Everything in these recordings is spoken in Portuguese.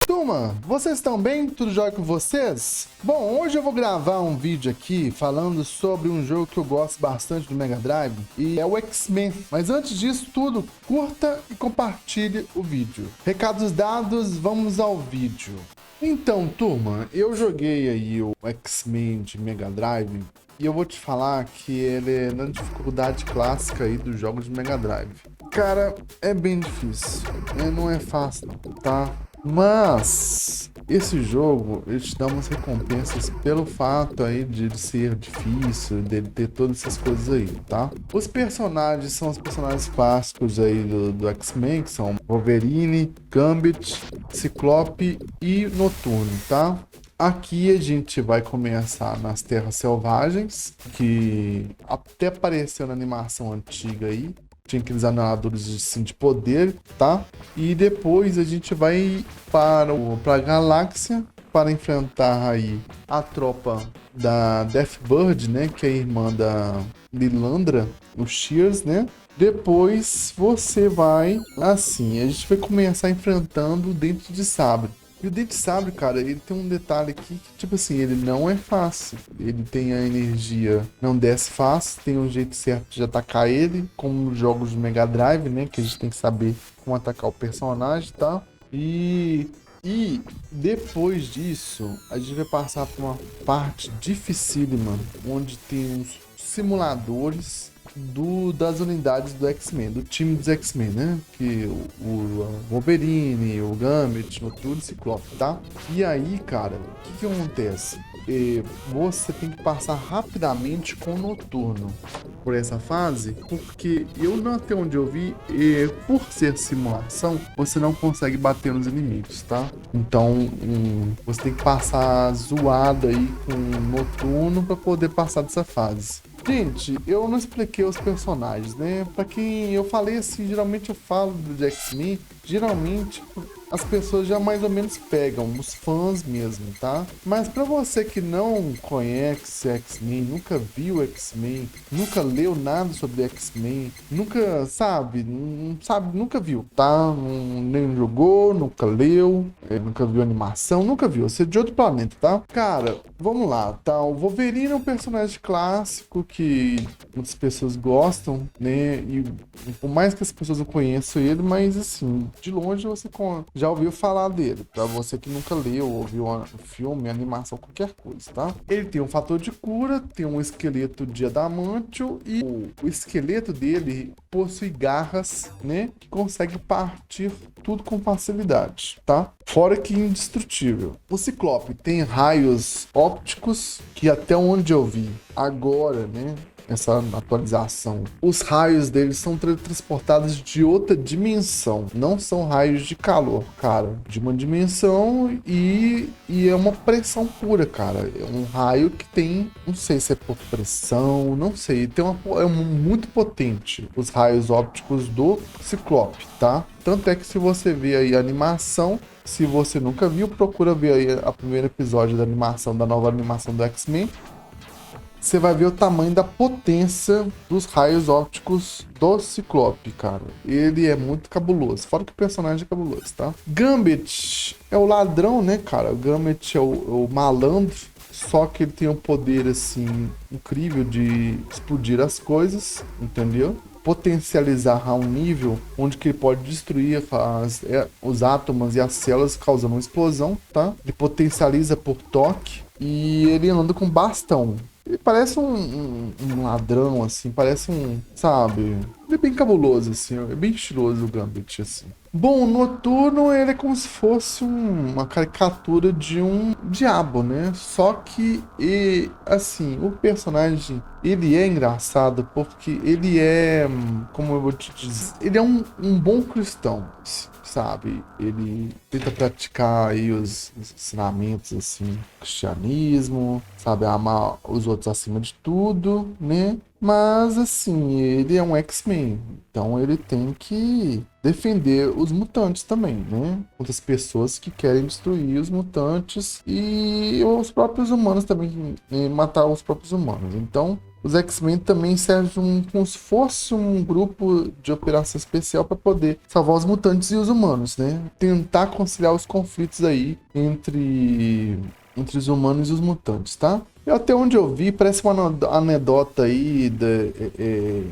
Turma, vocês estão bem? Tudo jóia com vocês? Bom, hoje eu vou gravar um vídeo aqui falando sobre um jogo que eu gosto bastante do Mega Drive e é o X-Men. Mas antes disso tudo, curta e compartilhe o vídeo. Recados dados, vamos ao vídeo. Então, turma, eu joguei aí o X-Men de Mega Drive e eu vou te falar que ele é na dificuldade clássica aí dos jogos de Mega Drive. Cara, é bem difícil, não é fácil não, tá? Mas esse jogo, ele te dá umas recompensas pelo fato aí de ele ser difícil, dele ter todas essas coisas aí, tá? Os personagens são os personagens clássicos aí do X-Men, que são Wolverine, Gambit, Ciclope e Noturno, tá? Aqui a gente vai começar nas Terras Selvagens, que até apareceu na animação antiga aí. Tinha aqueles aneladores de poder, tá? E depois a gente vai para a galáxia para enfrentar aí a tropa da Deathbird, né? Que é a irmã da Lilandra, o Shears, né? Depois você vai, assim, a gente vai começar enfrentando o Dente de Sabre. E o Dente de Sabre, cara, ele tem um detalhe aqui que, tipo assim, ele não é fácil. Ele tem a energia, não desce fácil, tem um jeito certo de atacar ele, como nos jogos de Mega Drive, né? Que a gente tem que saber como atacar o personagem, tá? E depois disso, a gente vai passar por uma parte dificílima, onde tem uns simuladores das unidades do X-Men, do time dos X-Men, né? Que o Wolverine, o Gambit, o Noturno e o Ciclope, tá? E aí, cara, o que acontece? Você tem que passar rapidamente com o Noturno por essa fase, porque até onde eu vi, por ser simulação, você não consegue bater nos inimigos, tá? Então, você tem que passar zoado aí com o Noturno para poder passar dessa fase. Gente, eu não expliquei os personagens, né? Pra quem eu falei assim, geralmente eu falo do X-Men, geralmente as pessoas já mais ou menos pegam, os fãs mesmo, tá? Mas pra você que não conhece X-Men, nunca viu X-Men, nunca leu nada sobre X-Men, nunca sabe, nunca viu, tá? Nem jogou, nunca leu, nunca viu animação, nunca viu, você é de outro planeta, tá? Cara, vamos lá, tá? O Wolverine é um personagem clássico que muitas pessoas gostam, né? E por mais que as pessoas não conheçam ele, mas assim, de longe você já ouviu falar dele, pra você que nunca leu, ouviu um filme, animação, qualquer coisa, tá? Ele tem um fator de cura, tem um esqueleto de adamantio e o esqueleto dele possui garras, né? Que consegue partir tudo com facilidade, tá? Fora que indestrutível. O Ciclope tem raios ópticos, que até onde eu vi agora, né? Essa atualização. Os raios deles são transportados de outra dimensão. Não são raios de calor, cara. De uma dimensão e é uma pressão pura, cara. É um raio que tem, não sei se é por pressão, não sei. É muito potente os raios ópticos do Ciclope, tá? Tanto é que se você ver aí a animação, se você nunca viu, procura ver aí a primeiro episódio da animação, da nova animação do X-Men. Você vai ver o tamanho da potência dos raios ópticos do Ciclope, cara. Ele é muito cabuloso, fora que o personagem é cabuloso, tá? Gambit é o ladrão, né, cara? O Gambit é o malandro, só que ele tem um poder, assim, incrível de explodir as coisas, entendeu? Potencializar a um nível onde que ele pode destruir os átomos e as células causando uma explosão, tá? Ele potencializa por toque e ele anda com bastão. Ele parece um ladrão, assim, parece sabe? Ele é bem cabuloso, assim, é bem estiloso o Gambit, assim. Bom, o Noturno, ele é como se fosse uma caricatura de um diabo, né? Só que, assim, o personagem, ele é engraçado porque ele é, como eu vou te dizer, ele é um bom cristão, sabe? Ele tenta praticar aí os ensinamentos, assim, cristianismo, sabe? Amar os outros acima de tudo, né? Mas, assim, ele é um X-Men, então ele tem que defender os mutantes também, né? Outras pessoas que querem destruir os mutantes e os próprios humanos também, matar os próprios humanos. Então, os X-Men também servem como se fosse um grupo de operação especial para poder salvar os mutantes e os humanos, né? Tentar conciliar os conflitos aí entre os humanos e os mutantes, tá? E até onde eu vi, parece uma anedota aí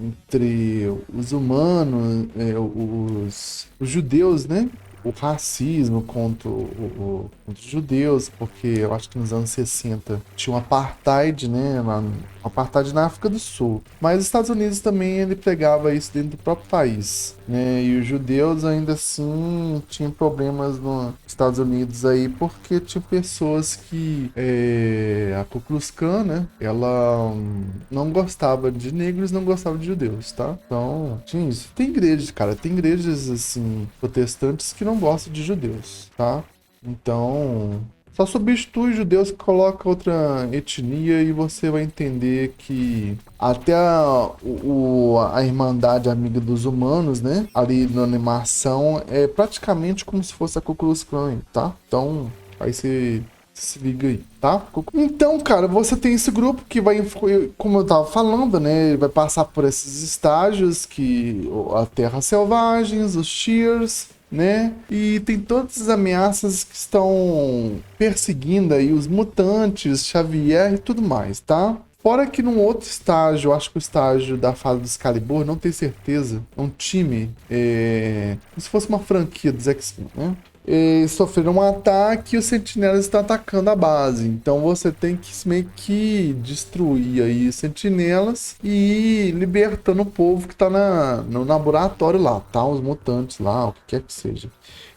entre os humanos, os judeus, né? O racismo contra os judeus, porque eu acho que nos anos 60 tinha um apartheid, né? Apartheid na África do Sul. Mas os Estados Unidos também ele pegava isso dentro do próprio país, né? E os judeus ainda assim tinham problemas nos Estados Unidos aí, porque tinha pessoas que a Ku Klux Klan, né? Ela não gostava de negros, não gostava de judeus, tá? Então, tinha isso. Tem igrejas, cara, tem igrejas assim protestantes que não gostam de judeus, tá? Então, só substitui judeus, coloca outra etnia e você vai entender que até a Irmandade Amiga dos Humanos, né? Ali na animação é praticamente como se fosse a Ku Klux Klan, tá? Então, aí você se liga aí, tá? Então, cara, você tem esse grupo que vai, como eu tava falando, né? Ele vai passar por esses estágios que a Terra Selvagens, os Shears, né? E tem todas as ameaças que estão perseguindo aí os mutantes, Xavier e tudo mais, tá? Fora que num outro estágio, acho que o estágio da fase do Excalibur, não tenho certeza, é um time, como se fosse uma franquia dos X-Men, né? Sofreram um ataque e os sentinelas estão atacando a base. Então você tem que meio que destruir aí os sentinelas e ir libertando o povo que tá no laboratório lá, tá? Os mutantes lá, o que quer que seja.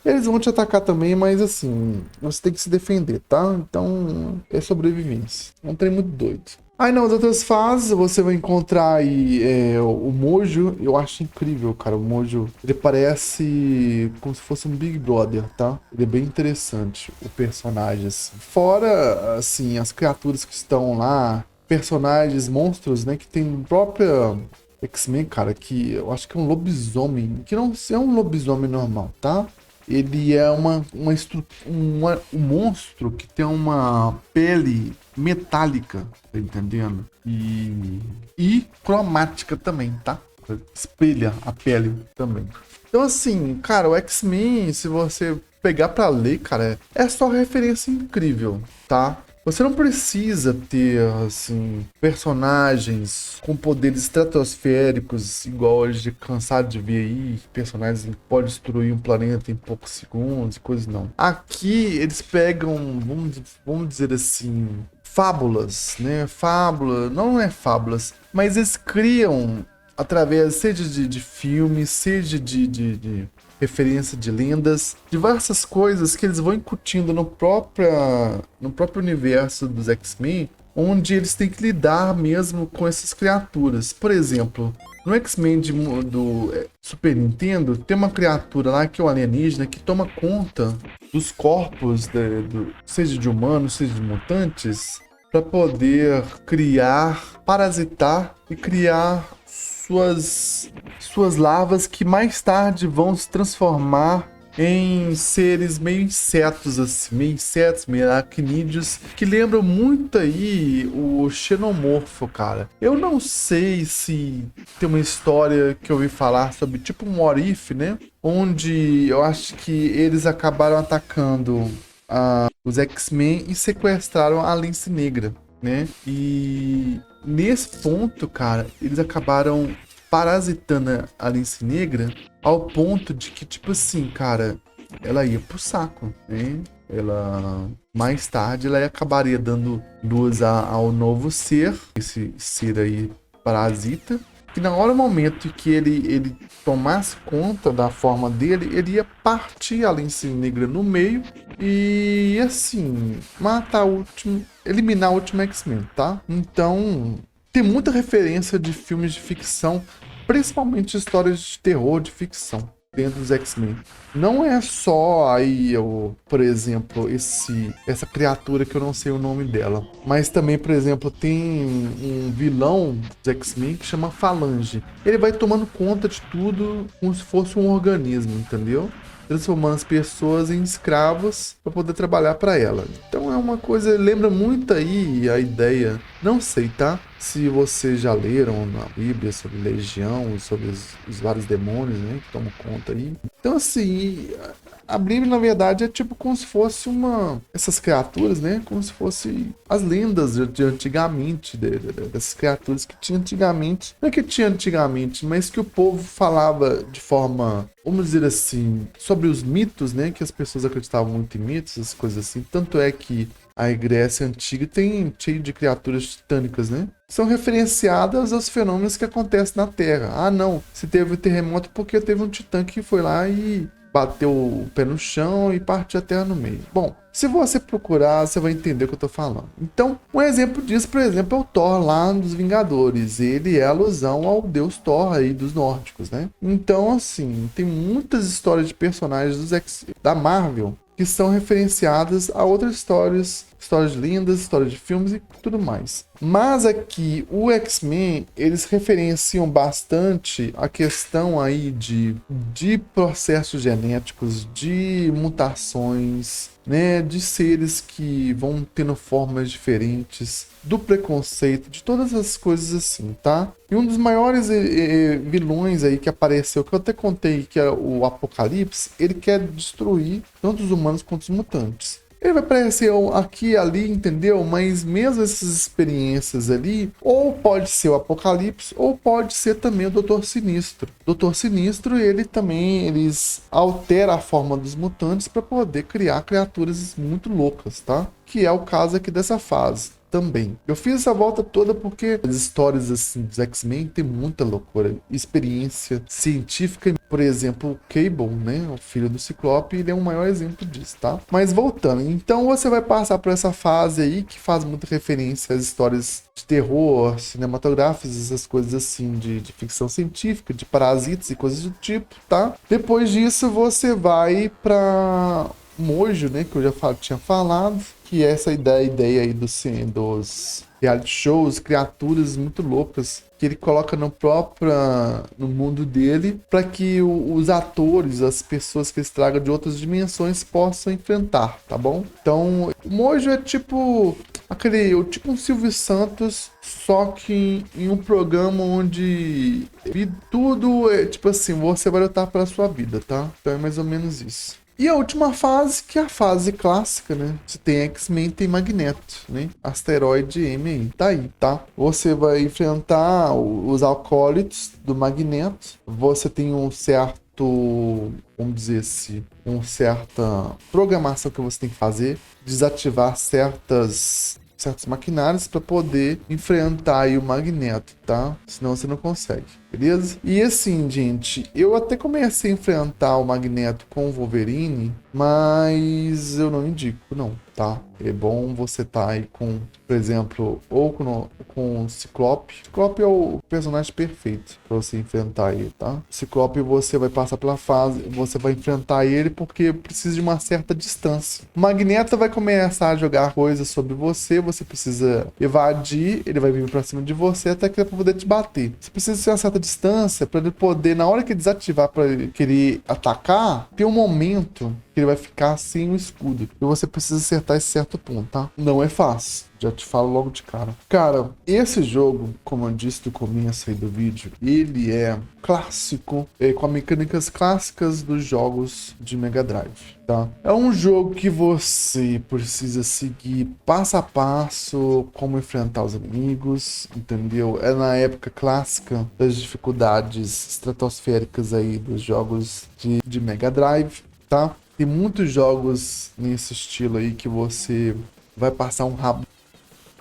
Eles vão te atacar também, mas assim, você tem que se defender, tá? Então é sobrevivência. É um trem muito doido. Aí nas outras fases você vai encontrar aí o Mojo. Eu acho incrível, cara. O Mojo, ele parece como se fosse um Big Brother, tá? Ele é bem interessante, o personagem, assim. Fora, assim, as criaturas que estão lá, personagens, monstros, né? Que tem própria X-Men, cara, que eu acho que é um lobisomem, que não é um lobisomem normal, tá? Ele é um monstro que tem uma pele metálica, tá entendendo? E cromática também, tá? Espelha a pele também. Então, assim, cara, o X-Men, se você pegar pra ler, cara, é só referência incrível, tá? Você não precisa ter, assim, personagens com poderes estratosféricos, igual a gente cansado de ver aí, personagens que podem destruir um planeta em poucos segundos e coisas não. Aqui eles pegam, vamos dizer assim, fábulas, né? Fábula, não é fábulas, mas eles criam através, seja de filmes, seja de referência de lendas, diversas coisas que eles vão incutindo no próprio universo dos X-Men, onde eles têm que lidar mesmo com essas criaturas. Por exemplo, no X-Men do Super Nintendo, tem uma criatura lá que é um alienígena que toma conta dos corpos, seja de humanos, seja de mutantes, para poder criar, parasitar e criar suas larvas que mais tarde vão se transformar em seres meio insetos, assim, meio aracnídeos, que lembram muito aí o Xenomorfo, cara. Eu não sei se tem uma história que eu ouvi falar sobre tipo um What If, né? Onde eu acho que eles acabaram atacando os X-Men e sequestraram a Lince Negra, né? E nesse ponto, cara, eles acabaram parasitando a Lince Negra ao ponto de que, tipo assim, cara, ela ia pro saco, né? Ela, mais tarde, ela acabaria dando luz ao novo ser, esse ser aí parasita, que na hora, no momento que ele tomasse conta da forma dele, ele ia partir a Lince Negra no meio e, assim, eliminar o último X-Men, tá? Então, tem muita referência de filmes de ficção, principalmente histórias de terror de ficção dentro dos X-Men. Não é só aí, por exemplo, essa criatura que eu não sei o nome dela, mas também, por exemplo, tem um vilão dos X-Men que chama Falange. Ele vai tomando conta de tudo como se fosse um organismo, entendeu? Transformando as pessoas em escravos para poder trabalhar para ela. Então é uma coisa, lembra muito aí a ideia Não sei, tá? Se vocês já leram na Bíblia sobre Legião, sobre os vários demônios, né, que tomam conta aí. Então, assim, a Bíblia, na verdade, é tipo como se fosse essas criaturas, né? Como se fosse as lendas de antigamente, dessas criaturas que tinha antigamente. Não é que tinha antigamente, mas que o povo falava de forma, vamos dizer assim, sobre os mitos, né? Que as pessoas acreditavam muito em mitos, essas coisas assim. Tanto é que a Grécia Antiga tem cheio de criaturas titânicas, né? São referenciadas aos fenômenos que acontecem na Terra. Ah, não, se teve um terremoto porque teve um titã que foi lá e bateu o pé no chão e partiu a Terra no meio. Bom, se você procurar, você vai entender o que eu tô falando. Então, um exemplo disso, por exemplo, é o Thor lá dos Vingadores. Ele é alusão ao deus Thor aí dos nórdicos, né? Então, assim, tem muitas histórias de personagens da Marvel que são referenciadas a outras histórias lindas, histórias de filmes e tudo mais. Mas aqui, o X-Men, eles referenciam bastante a questão aí de processos genéticos, de mutações, né, de seres que vão tendo formas diferentes, do preconceito, de todas as coisas assim, tá? E um dos maiores vilões aí que apareceu, que eu até contei, que é o Apocalipse, ele quer destruir tanto os humanos quanto os mutantes. Ele vai aparecer aqui e ali, entendeu? Mas mesmo essas experiências ali, ou pode ser o Apocalipse, ou pode ser também o Doutor Sinistro. Doutor Sinistro, eles alteram a forma dos mutantes para poder criar criaturas muito loucas, tá? Que é o caso aqui dessa fase também. Eu fiz essa volta toda porque as histórias assim dos X-Men tem muita loucura, experiência científica. Por exemplo, o Cable, né, o filho do Ciclope, ele é um maior exemplo disso, tá? Mas voltando, então você vai passar por essa fase aí que faz muita referência às histórias de terror, cinematográficas, essas coisas assim de ficção científica, de parasitas e coisas do tipo, tá? Depois disso você vai pra Mojo, né, que eu já tinha falado, que é essa ideia aí dos reality shows, criaturas muito loucas que ele coloca no mundo dele para que os atores, as pessoas que eles tragam de outras dimensões possam enfrentar, tá bom? Então, o Mojo é tipo um Silvio Santos, só que em um programa onde tudo é tipo assim, você vai lutar pela sua vida, tá? Então é mais ou menos isso. E a última fase, que é a fase clássica, né? Você tem X-Men, tem Magneto, né? Asteroide M aí, tá aí, tá? Você vai enfrentar os acólitos do Magneto. Você tem um certo, vamos dizer assim, uma certa programação que você tem que fazer, desativar certos maquinários para poder enfrentar aí o Magneto, tá? Senão você não consegue, beleza? E assim, gente, eu até comecei a enfrentar o Magneto com o Wolverine, mas eu não indico, não, tá? É bom você tá aí com, por exemplo, ou com o Ciclope. Ciclope é o personagem perfeito para você enfrentar ele, tá? Ciclope, você vai passar pela fase, você vai enfrentar ele porque precisa de uma certa distância. O Magneto vai começar a jogar coisas sobre você, você precisa evadir, ele vai vir pra cima de você até que ele vai poder te bater. Você precisa ter uma certa distância para ele poder, na hora que ele desativar para ele querer atacar, ter um momento que ele vai ficar sem o escudo. E você precisa acertar esse certo ponto, tá? Não é fácil. Já te falo logo de cara. Cara, esse jogo, como eu disse no começo aí do vídeo, ele é clássico, com as mecânicas clássicas dos jogos de Mega Drive, tá? É um jogo que você precisa seguir passo a passo como enfrentar os inimigos, entendeu? É na época clássica das dificuldades estratosféricas aí dos jogos de Mega Drive, tá? Tem muitos jogos nesse estilo aí que você vai passar um rabo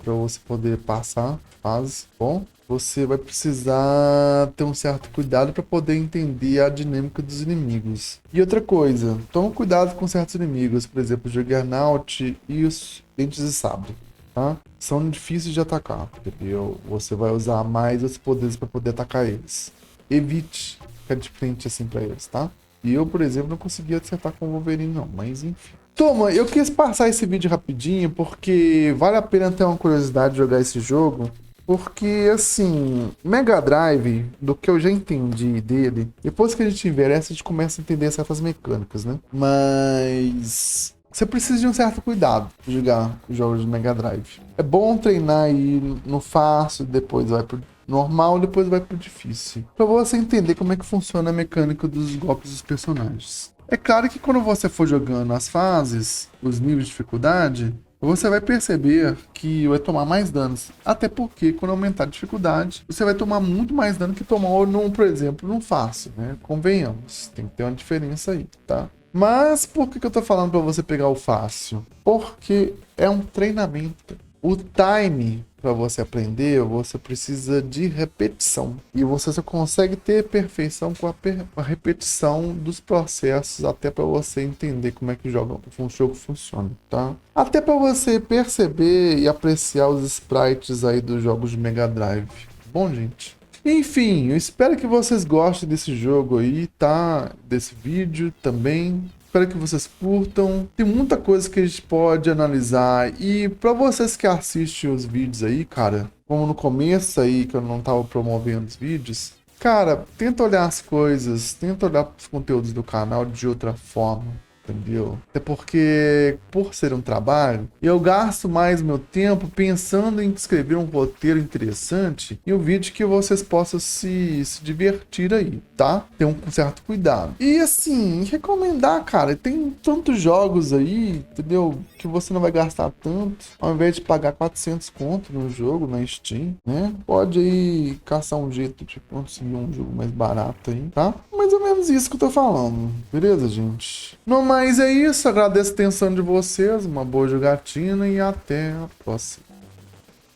para você poder passar fase, bom? Você vai precisar ter um certo cuidado para poder entender a dinâmica dos inimigos. E outra coisa, toma cuidado com certos inimigos, por exemplo, o Juggernaut e os Dentes de Sabre, tá? São difíceis de atacar, entendeu? Você vai usar mais os poderes para poder atacar eles. Evite ficar de frente assim para eles, tá? E eu, por exemplo, não conseguia acertar com o Wolverine não, mas enfim. Toma, eu quis passar esse vídeo rapidinho porque vale a pena ter uma curiosidade de jogar esse jogo. Porque, assim, Mega Drive, do que eu já entendi dele, depois que a gente envelhece, a gente começa a entender certas mecânicas, né? Mas você precisa de um certo cuidado para jogar os jogos de Mega Drive. É bom treinar aí no fácil, depois vai pro normal, depois vai pro difícil, para você entender como é que funciona a mecânica dos golpes dos personagens. É claro que quando você for jogando as fases, os níveis de dificuldade, você vai perceber que vai tomar mais danos. Até porque, quando aumentar a dificuldade, você vai tomar muito mais dano que tomou, por exemplo, num fácil, né? Convenhamos, tem que ter uma diferença aí, tá? Mas por que eu tô falando para você pegar o fácil? Porque é um treinamento. O time para você aprender, você precisa de repetição. E você só consegue ter perfeição com a repetição dos processos, até para você entender como é que o jogo funciona, tá? Até para você perceber e apreciar os sprites aí dos jogos de Mega Drive. Bom, gente? Enfim, eu espero que vocês gostem desse jogo aí, tá? Desse vídeo também. Espero que vocês curtam. Tem muita coisa que a gente pode analisar. E para vocês que assistem os vídeos aí, cara, como no começo aí, que eu não tava promovendo os vídeos, cara, tenta olhar as coisas, tenta olhar os conteúdos do canal de outra forma. Entendeu? Até porque, por ser um trabalho, eu gasto mais meu tempo pensando em escrever um roteiro interessante e um vídeo que vocês possam se divertir aí, tá? Ter um certo cuidado. E assim, recomendar, cara, tem tantos jogos aí, entendeu? Que você não vai gastar tanto, ao invés de pagar 400 conto no jogo, na Steam, né? Pode aí caçar um jeito de conseguir um jogo mais barato aí, tá? Mais ou menos isso que eu tô falando, beleza, gente? No mais é isso, agradeço a atenção de vocês, uma boa jogatina e até a próxima.